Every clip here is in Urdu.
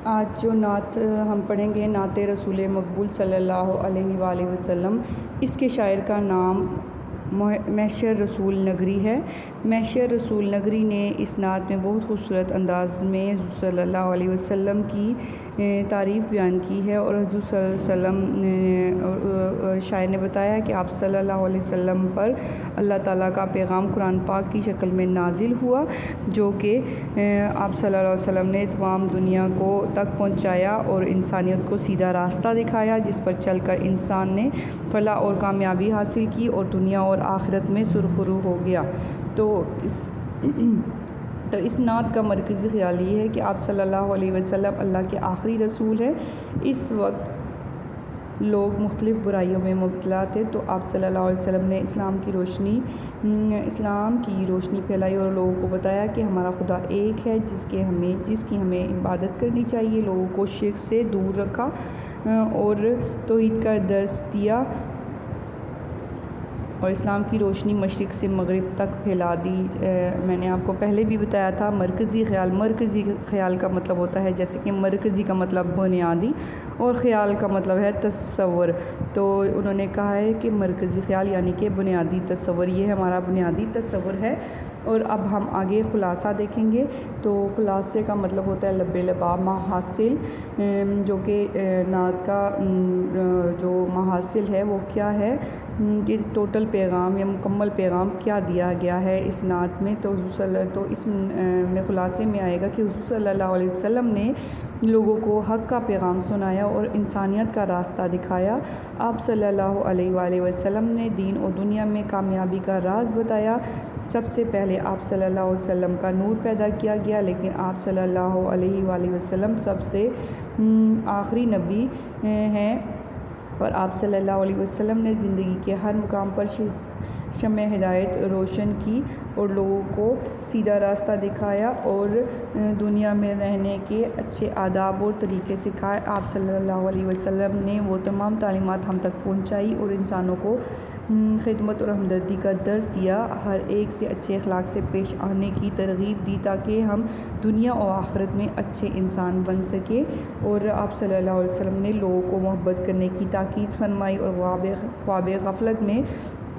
آج جو نعت ہم پڑھیں گے نعت رسول مقبول صلی اللہ علیہ وآلہ وسلم، اس کے شاعر کا نام محشر رسول نگری ہے۔ محشر رسول نگری نے اس نعت میں بہت خوبصورت انداز میں حضور صلی اللہ علیہ وسلم کی تعریف بیان کی ہے، اور حضور صلی اللہ علیہ وسلم شاعر نے بتایا کہ آپ صلی اللہ علیہ وسلم پر اللہ تعالیٰ کا پیغام قرآن پاک کی شکل میں نازل ہوا، جو کہ آپ صلی اللہ علیہ وسلم نے تمام دنیا کو تک پہنچایا اور انسانیت کو سیدھا راستہ دکھایا، جس پر چل کر انسان نے فلاح اور کامیابی حاصل کی اور دنیا اور آخرت میں سرخرو ہو گیا۔ تو اس نعت کا مرکزی خیال یہ ہے کہ آپ صلی اللہ علیہ وسلم اللہ کے آخری رسول ہیں۔ اس وقت لوگ مختلف برائیوں میں مبتلا تھے، تو آپ صلی اللہ علیہ وسلم نے اسلام کی روشنی پھیلائی اور لوگوں کو بتایا کہ ہمارا خدا ایک ہے، جس کی ہمیں عبادت کرنی چاہیے۔ لوگوں کو شرک سے دور رکھا اور توحید کا درس دیا، اور اسلام کی روشنی مشرق سے مغرب تک پھیلا دی۔ میں نے آپ کو پہلے بھی بتایا تھا مرکزی خیال کا مطلب ہوتا ہے، جیسے کہ مرکزی کا مطلب بنیادی اور خیال کا مطلب ہے تصور۔ تو انہوں نے کہا ہے کہ مرکزی خیال یعنی کہ بنیادی تصور، یہ ہمارا بنیادی تصور ہے۔ اور اب ہم آگے خلاصہ دیکھیں گے۔ تو خلاصے کا مطلب ہوتا ہے لب لبا محاصل، جو کہ نعت کا جو محاصل ہے وہ کیا ہے کہ ٹوٹل پیغام یا مکمل پیغام کیا دیا گیا ہے اس نعت میں۔ تو اس میں خلاصے میں آئے گا کہ حضور صلی اللہ علیہ وسلم نے لوگوں کو حق کا پیغام سنایا اور انسانیت کا راستہ دکھایا۔ آپ صلی اللہ علیہ وآلہ وسلم نے دین اور دنیا میں کامیابی کا راز بتایا۔ سب سے پہلے آپ صلی اللہ علیہ وسلم کا نور پیدا کیا گیا، لیکن آپ صلی اللہ علیہ وآلہ وسلم سب سے آخری نبی ہیں، اور آپ صلی اللہ علیہ وسلم نے زندگی کے ہر مقام پر شمع ہدایت روشن کی اور لوگوں کو سیدھا راستہ دکھایا اور دنیا میں رہنے کے اچھے آداب اور طریقے سکھائے۔ آپ صلی اللہ علیہ وسلم نے وہ تمام تعلیمات ہم تک پہنچائی اور انسانوں کو خدمت اور ہمدردی کا درس دیا، ہر ایک سے اچھے اخلاق سے پیش آنے کی ترغیب دی تاکہ ہم دنیا اور آخرت میں اچھے انسان بن سکیں۔ اور آپ صلی اللہ علیہ وسلم نے لوگوں کو محبت کرنے کی تاکید فرمائی اور خواب غفلت میں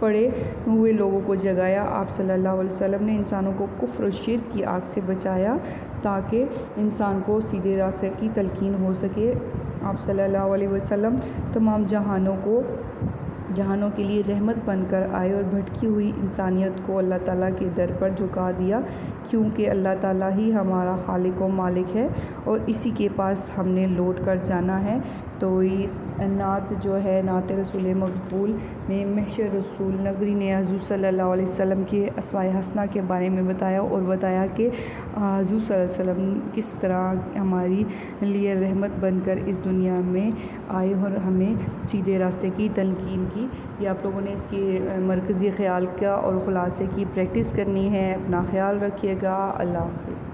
پڑے ہوئے لوگوں کو جگایا۔ آپ صلی اللہ علیہ وسلم نے انسانوں کو کفر و شرک کی آگ سے بچایا تاکہ انسان کو سیدھے راستے کی تلقین ہو سکے۔ آپ صلی اللہ علیہ وسلم تمام جہانوں کے لیے رحمت بن کر آئے اور بھٹکی ہوئی انسانیت کو اللہ تعالیٰ کے در پر جھکا دیا، کیونکہ اللہ تعالیٰ ہی ہمارا خالق و مالک ہے اور اسی کے پاس ہم نے لوٹ کر جانا ہے۔ تو اس نعت جو ہے نعت رسول مقبول میں محشر رسول نگری نے حضور صلی اللہ علیہ وسلم کے اسماء حسنہ کے بارے میں بتایا، اور بتایا کہ حضور صلی اللہ علیہ وسلم کس طرح ہماری لیے رحمت بن کر اس دنیا میں آئے اور ہمیں سیدھے راستے کی تلقین کی۔ یہ آپ لوگوں نے اس کی مرکزی خیال کا اور خلاصے کی پریکٹس کرنی ہے۔ اپنا خیال رکھیے گا۔ اللہ حافظ۔